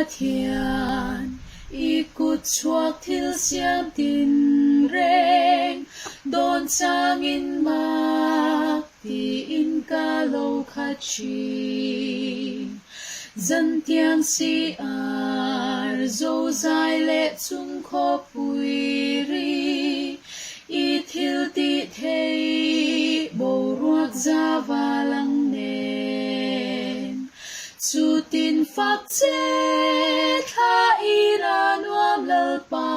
Pathian I kutchhuak thilsiam tinreng don changin mak ti in ka lo khachi dân tiang si ar zo zai le chung kho pui ri I thil ti thei bo ruak za va lang nen chu tin phak che tha ina nuam lal pa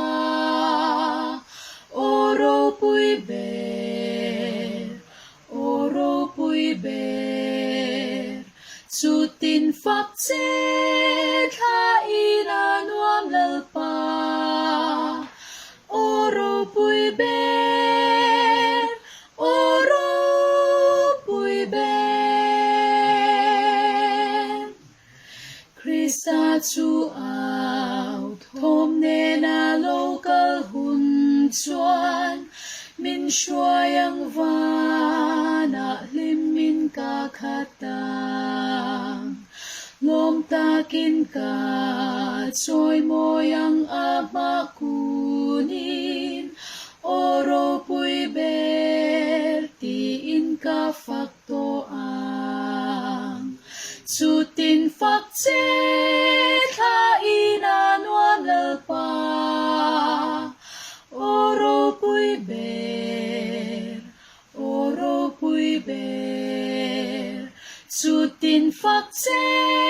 oro pui ber chu tin phak che tha ina nuam lal pa oro pui ber Krista chu ao thom ne na local hun chuan min shuayang vana hlim min ka khatang lom takin ka choi moyang ama kunin oro pui ber ti in ka fakto ang chu tin phak che tha ina nuam lal pa oro pui ber chu tin phak che